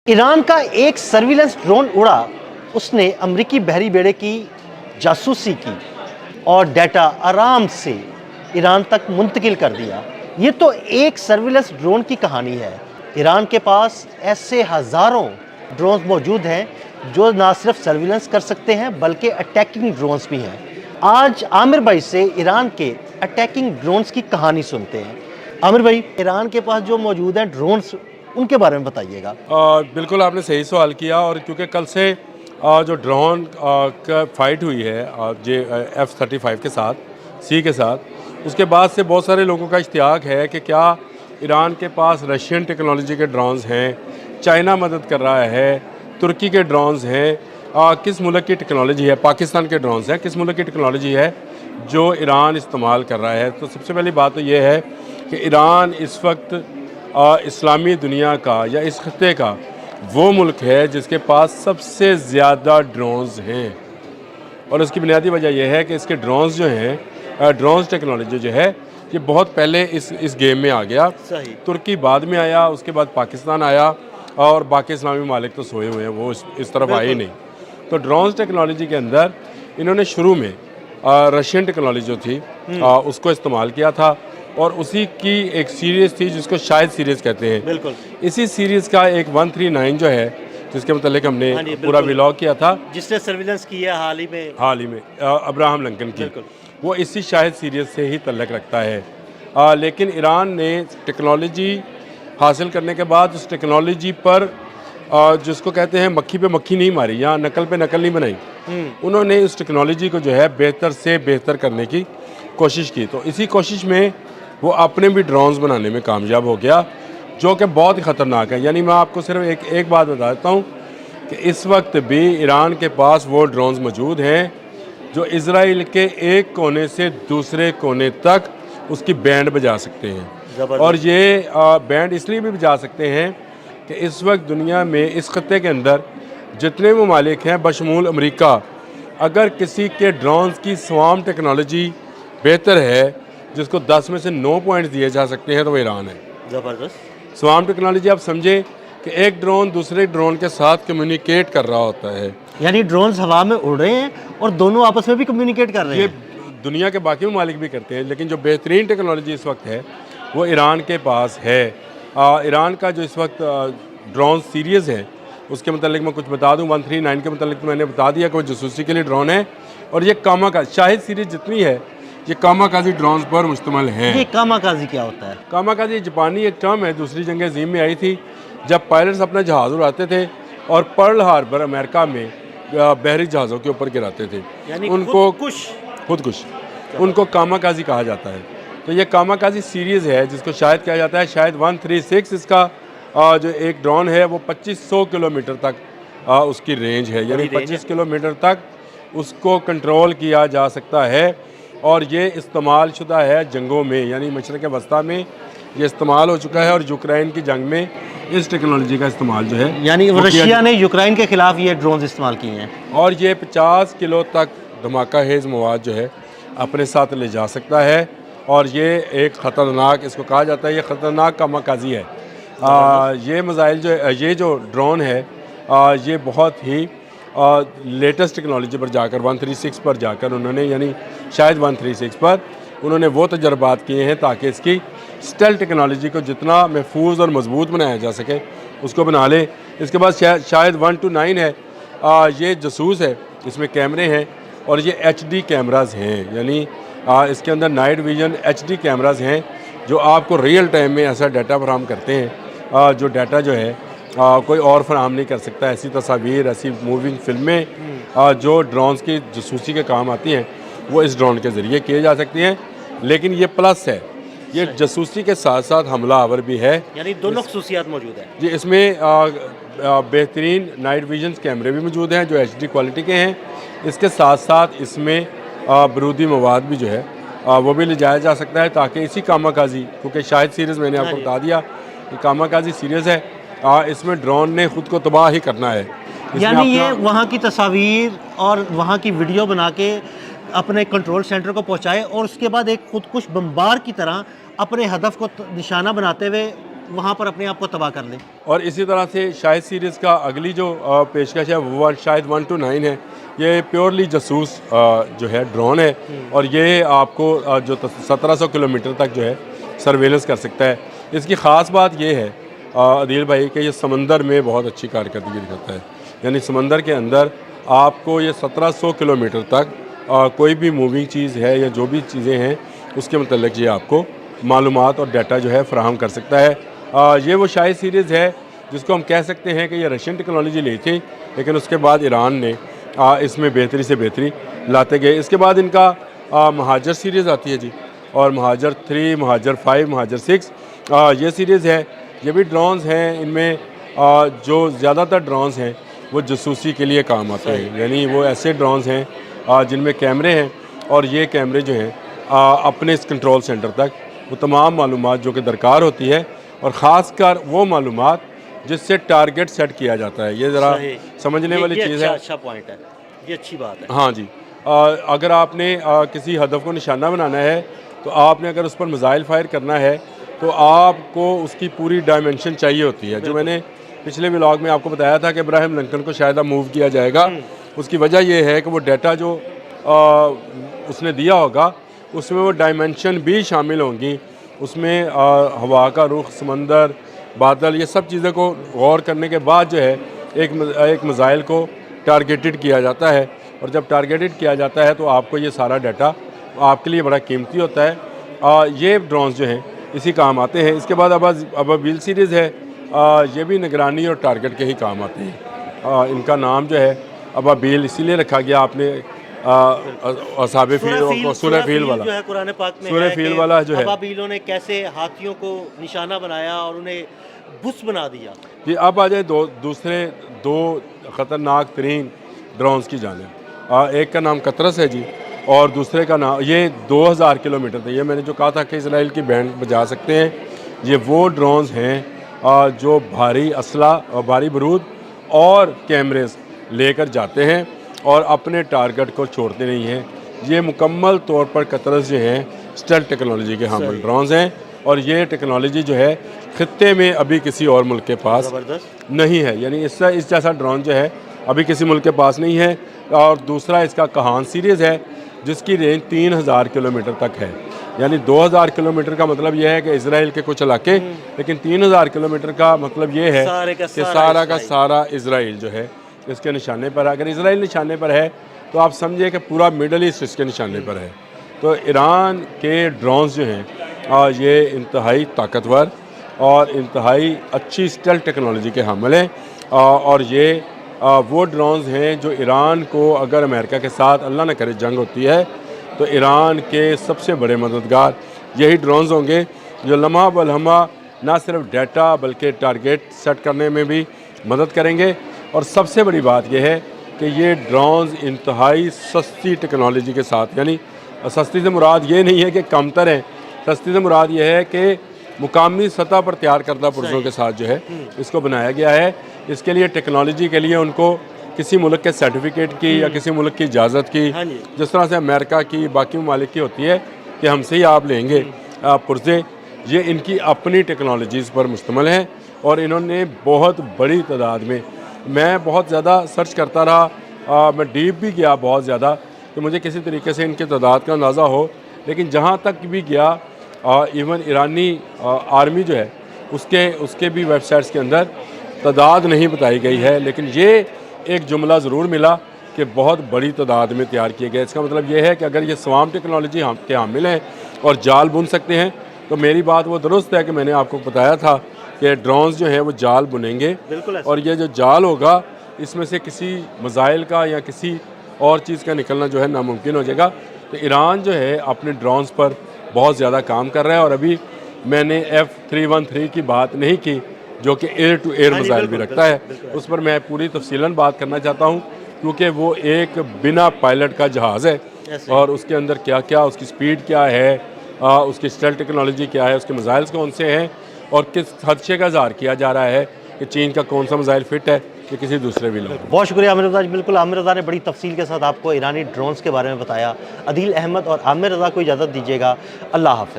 Iran का एक surveillance drone उड़ा, उसने अमेरिकी बहरी बेड़े की जासूसी की और डाटा आराम से ईरान तक मुंतकिल कर दिया। ये तो एक सर्विलेंस ड्रोन की कहानी है। ईरान के पास ऐसे हज़ारों ड्रोन्स मौजूद हैं जो ना सिर्फ सर्विलेंस कर सकते हैं बल्कि अटैकिंग ड्रोन्स भी हैं। आज आमिर भाई से ईरान के अटैकिंग ड्रोन्स की कहानी सुनते हैं। आमिर भाई, ईरान के पास जो मौजूद हैं ड्रोन्स, उनके बारे में बताइएगा। बिल्कुल आपने सही सवाल किया। और क्योंकि कल से जो ड्रोन का फाइट हुई है F-35 के साथ, सी के साथ, उसके बाद से बहुत सारे लोगों का इश्तियाक है कि क्या ईरान के पास रशियन टेक्नोलॉजी के ड्रोन्स हैं, चाइना मदद कर रहा है, तुर्की के ड्रोन्स हैं, किस मुल्क की टेक्नोलॉजी है, पाकिस्तान के ड्रोन्स हैं, किस मुल्क की टेक्नोलॉजी है जो ईरान इस्तेमाल कर रहा है। तो सबसे पहली बात तो ये है कि ईरान इस वक्त इस्लामी दुनिया का या इस खत्ते का वो मुल्क है जिसके पास सबसे ज़्यादा ड्रोन्स हैं। और उसकी बुनियादी वजह यह है कि इसके ड्रोन्स जो हैं, ड्रोन्स टेक्नोलॉजी जो है, ये बहुत पहले इस गेम में आ गया। सही। तुर्की बाद में आया, उसके बाद पाकिस्तान आया और बाकी इस्लामी ममालिक तो सोए हुए हैं, वो इस तरफ आए ही नहीं। तो ड्रोन्स टेक्नोलॉजी के अंदर इन्होंने शुरू में रशियन टेक्नोलॉजी जो थी उसको इस्तेमाल किया था और उसी की एक सीरीज़ थी जिसको शायद सीरीज़ कहते हैं। बिल्कुल। इसी सीरीज़ का एक 139 जो है, जिसके मतलब हमने पूरा व्लॉग किया था, जिसने सर्विलेंस किया हाल ही में अब्राहम लिंकन की, वो इसी शायद सीरीज़ से ही तल्लक रखता है। लेकिन ईरान ने टेक्नोलॉजी हासिल करने के बाद उस टेक्नोलॉजी पर जिसको कहते हैं मक्खी पे मक्खी नहीं मारी या नकल पे नकल नहीं बनाई, उन्होंने उस टेक्नोलॉजी को जो है बेहतर से बेहतर करने की कोशिश की। तो इसी कोशिश में वो अपने भी ड्रोन्स बनाने में कामयाब हो गया, जो कि बहुत ही ख़तरनाक है। यानी मैं आपको सिर्फ एक बात बता देता हूँ कि इस वक्त भी ईरान के पास वो ड्रोन्स मौजूद हैं जो इजराइल के एक कोने से दूसरे कोने तक उसकी बैंड बजा सकते हैं। और ये बैंड इसलिए भी बजा सकते हैं कि इस वक्त दुनिया में इस खत्ते के अंदर जितने ममालिक हैं बशमूल अमेरिका, अगर किसी के ड्रोन्स की स्वाम टेक्नोलॉजी बेहतर है जिसको 10 में से 9 पॉइंट्स दिए जा सकते हैं तो वो ईरान है। ज़बरदस्त। स्वाम टेक्नोलॉजी आप समझे कि एक ड्रोन दूसरे ड्रोन के साथ कम्युनिकेट कर रहा होता है। यानी ड्रोन्स हवा में उड़ रहे हैं और दोनों आपस में भी कम्युनिकेट कर रहे ये हैं। दुनिया के बाकी ममालिक भी करते हैं, लेकिन जो बेहतरीन टेक्नोलॉजी इस वक्त है वो ईरान के पास है। ईरान का जो इस वक्त ड्रोन सीरीज़ है उसके मतलब मैं कुछ बता दूं। 139 के मतलब तो मैंने बता दिया कि वो जासूसी के लिए ड्रोन है। और ये कामाकाजी शाहिद सीरीज़ जितनी है ये कामाकाजी ड्रोन्स पर मुश्तमिल है। ये कामाकाजी क्या होता है? कामाकाजी जापानी एक टर्म है, दूसरी जंग अज़ीम में आई थी, जब पायलट्स अपना जहाज़ उड़ाते थे और पर्ल हार्बर अमेरिका में बहरी जहाज़ों के ऊपर गिराते थे, यानी उनको खुदकुश उनको कामाकाजी कहा जाता है। तो ये कामाकाजी सीरीज़ है जिसको शायद कहा जाता है शायद 136। इसका जो एक ड्रोन है वो 2500 किलोमीटर तक उसकी रेंज है, यानी 25 किलोमीटर तक उसको कंट्रोल किया जा सकता है। और ये इस्तेमाल शुदा है जंगों में, यानी मशरक़ वस्ता में ये इस्तेमाल हो चुका है और यूक्रेन की जंग में इस टेक्नोलॉजी का इस्तेमाल जो है, यानी रशिया ने यूक्रेन के खिलाफ ये ड्रोन्स इस्तेमाल किए हैं। और ये 50 किलो तक धमाका हेज़ मवाद जो है अपने साथ ले जा सकता है। और ये एक ख़तरनाक, इसको कहा जाता है ये ख़तरनाक कामाकाजी है। ये मिसाइल ये जो ड्रोन है ये बहुत ही लेटेस्ट टेक्नोलॉजी पर जाकर 136 पर जाकर उन्होंने, यानी शायद 136 पर उन्होंने वो तजर्बात किए हैं ताकि इसकी स्टेल टेक्नोलॉजी को जितना महफूज और मजबूत बनाया जा सके उसको बना ले। इसके बाद शायद 129 है, ये जासूस है, इसमें कैमरे हैं और ये HD कैमराज़ हैं, यानी इसके अंदर नाइट विजन HD कैमराज़ हैं जो आपको रियल टाइम में ऐसा डाटा फराहम करते हैं जो डाटा जो है कोई और फराहम नहीं कर सकता। ऐसी तस्वीर, ऐसी मूविंग फिल्में जो ड्रोन्स की जासूसी के काम आती हैं वो इस ड्रोन के ज़रिए किए जा सकती हैं। लेकिन ये प्लस है, ये जासूसी के साथ साथ हमला आवर भी है, यानी दोनों खसूसियात मौजूद हैं जी। इसमें बेहतरीन नाइट विजन कैमरे भी मौजूद हैं जो HD क्वालिटी के हैं। इसके साथ साथ इसमें बारूदी मवाद भी जो है वो भी ले जाया जा सकता है ताकि इसी कामाकाजी, क्योंकि शायद सीरीज़ मैंने आपको बता दिया कि कामाकाजी सीरीज़ है, इसमें ड्रोन ने ख़ुद को तबाह ही करना है। यानी ये वहाँ की तस्वीर और वहाँ की वीडियो बना के अपने कंट्रोल सेंटर को पहुँचाए और उसके बाद एक खुदकुश बमबार की तरह अपने हदफ को निशाना बनाते हुए वहाँ पर अपने आप को तबाह कर लें। اور اسی طرح سے شاہد سیریز کا اگلی جو پیشکش ہے وہ شاہد 1 to 9 ہے. یہ پیورلی جاسوس جو ہے ڈرون ہے اور یہ آپ کو جو 1700 کلومیٹر تک جو ہے سرویلنس کر سکتا ہے. اس کی خاص بات یہ ہے عدیل بھائی کہ یہ سمندر میں بہت اچھی کارکردگی دکھاتا ہے. یعنی سمندر کے اندر آپ کو یہ 1700 کلومیٹر تک کوئی بھی موونگ چیز ہے یا جو بھی چیزیں ہیں اس کے متعلق یہ آپ کو معلومات اور ڈیٹا جو ہے فراہم کر سکتا ہے. یہ وہ شاہد سیریز ہے جس کو ہم کہہ سکتے ہیں کہ یہ رشین ٹیکنالوجی لی تھی لیکن اس کے بعد ایران نے اس میں بہتری سے بہتری لاتے گئے. اس کے بعد ان کا مہاجر سیریز آتی ہے جی اور مہاجر 3 مہاجر 5 مہاجر 6 یہ سیریز ہے. یہ بھی ڈرونز ہیں. ان میں جو زیادہ تر ڈرونز ہیں وہ جاسوسی کے لیے کام آتے ہیں. یعنی وہ ایسے ڈرونز ہیں جن میں کیمرے ہیں اور یہ کیمرے جو ہیں اپنے اس کنٹرول سینٹر تک وہ تمام معلومات جو کہ درکار ہوتی ہے اور خاص کر وہ معلومات جس سے ٹارگٹ سیٹ کیا جاتا ہے. یہ ذرا سمجھنے والی چیز ہے. اچھا پوائنٹ ہے, یہ اچھی بات ہے. ہاں جی, اگر آپ نے کسی ہدف کو نشانہ بنانا ہے تو آپ نے اگر اس پر میزائل فائر کرنا ہے تو آپ کو اس کی پوری ڈائمنشن چاہیے ہوتی ہے. جو میں نے پچھلے ولاگ میں آپ کو بتایا تھا کہ ابراہیم لنکن کو شاید موو کیا جائے گا, اس کی وجہ یہ ہے کہ وہ ڈیٹا جو اس نے دیا ہوگا اس میں وہ ڈائمنشن بھی شامل ہوں گی. اس میں ہوا کا رخ, سمندر, بادل, یہ سب چیزوں کو غور کرنے کے بعد جو ہے ایک میزائل کو ٹارگیٹڈ کیا جاتا ہے اور جب ٹارگیٹڈ کیا جاتا ہے تو آپ کو یہ سارا ڈیٹا آپ کے لیے بڑا قیمتی ہوتا ہے. یہ ڈرونز جو ہیں اسی کام آتے ہیں. اس کے بعد ابابیل سیریز ہے, یہ بھی نگرانی اور ٹارگٹ کے ہی کام آتے ہیں. ان کا نام جو ہے ابابیل اسی لیے رکھا گیا, آپ نے اصحاب فیل سورہ فیل والا جو ہے قرآن پاک میں سورہ فیل والا جو ہے ابابیلوں نے کیسے ہاتھیوں کو نشانہ بنایا اور انہیں بس بنا دیا. جی اب آ جائے دوسرے دو خطرناک ترین ڈرونز کی جانب. ایک کا نام قطرس ہے جی اور دوسرے کا نام, یہ 2000 کلومیٹر تھے. یہ میں نے جو کہا تھا کہ اسرائیل کی بینڈ بجا سکتے ہیں, یہ وہ ڈرونز ہیں جو بھاری اسلحہ, بھاری بارود اور کیمریز لے کر جاتے ہیں اور اپنے ٹارگٹ کو چھوڑتے نہیں ہیں. یہ مکمل طور پر قطرس جو ہیں اسٹیلتھ ٹیکنالوجی کے حامل ڈرونز ہیں اور یہ ٹیکنالوجی جو ہے خطے میں ابھی کسی اور ملک کے پاس نہیں ہے. یعنی اس جیسا ڈرون جو ہے ابھی کسی ملک کے پاس نہیں ہے. اور دوسرا اس کا کہان سیریز ہے جس کی رینج 3000 کلومیٹر تک ہے. یعنی 2000 کلومیٹر کا مطلب یہ ہے کہ اسرائیل کے کچھ علاقے, لیکن 3000 کلومیٹر کا مطلب یہ ہے کہ سارا کا سارا اسرائیل جو ہے اس کے نشانے پر ہے. اگر اسرائیل نشانے پر ہے تو آپ سمجھے کہ پورا مڈل ایسٹ اس کے نشانے پر ہے. تو ایران کے ڈرونز جو ہیں یہ انتہائی طاقتور اور انتہائی اچھی اسٹیلتھ ٹیکنالوجی کے حامل ہیں اور یہ وہ ڈرونز ہیں جو ایران کو اگر امریکہ کے ساتھ اللہ نہ کرے جنگ ہوتی ہے تو ایران کے سب سے بڑے مددگار یہی ڈرونز ہوں گے جو لمحہ بلمحہ نہ صرف ڈیٹا بلکہ ٹارگیٹ سیٹ کرنے میں بھی مدد کریں گے. اور سب سے بڑی بات یہ ہے کہ یہ ڈرونز انتہائی سستی ٹیکنالوجی کے ساتھ, یعنی سستی سے مراد یہ نہیں ہے کہ کمتر ہیں, سستی سے مراد یہ ہے کہ مقامی سطح پر تیار کردہ پرزوں کے ساتھ جو ہے اس کو بنایا گیا ہے. اس کے لیے ٹیکنالوجی کے لیے ان کو کسی ملک کے سرٹیفکیٹ کی یا کسی ملک کی اجازت کی, جس طرح سے امریکہ کی باقی ممالک کی ہوتی ہے کہ ہم سے ہی آپ لیں گے پرزے, یہ ان کی اپنی ٹیکنالوجیز پر مشتمل ہیں. اور انہوں نے بہت بڑی تعداد میں بہت زیادہ سرچ کرتا رہا, میں ڈیپ بھی گیا بہت زیادہ کہ مجھے کسی طریقے سے ان کی تعداد کا اندازہ ہو, لیکن جہاں تک بھی گیا ایون ایرانی آرمی جو ہے اس کے بھی ویب سائٹس کے اندر تعداد نہیں بتائی گئی ہے, لیکن یہ ایک جملہ ضرور ملا کہ بہت بڑی تعداد میں تیار کیے گئے. اس کا مطلب یہ ہے کہ اگر یہ سوام ٹیکنالوجی کے حامل ہیں اور جال بن سکتے ہیں تو میری بات وہ درست ہے کہ میں نے آپ کو بتایا تھا کہ ڈرونز جو ہیں وہ جال بنیں گے اور یہ جو جال ہوگا اس میں سے کسی میزائل کا یا کسی اور چیز کا نکلنا جو ہے ناممکن ہو جائے گا. تو ایران جو ہے اپنے ڈرونز پر بہت زیادہ کام کر رہا ہے اور ابھی میں نے F313 کی بات نہیں کی جو کہ ایئر ٹو ایئر میزائل بھی رکھتا ہے, اس پر میں پوری تفصیلاً بات کرنا چاہتا ہوں کیونکہ وہ ایک بنا پائلٹ کا جہاز ہے اور اس کے اندر کیا کیا, اس کی سپیڈ کیا ہے, اس کی اسٹیلتھ ٹیکنالوجی کیا ہے, اس کے میزائلز کون سے ہیں اور کس خدشے کا اظہار کیا جا رہا ہے کہ چین کا کون سا میزائل فٹ ہے کہ کسی دوسرے بھی لوگ. بہت شکریہ عامر رضا. بالکل عامر رضا نے بڑی تفصیل کے ساتھ آپ کو ایرانی ڈرونز کے بارے میں بتایا. عدیل احمد اور عامر رضا کو اجازت دیجیے گا. اللہ حافظ.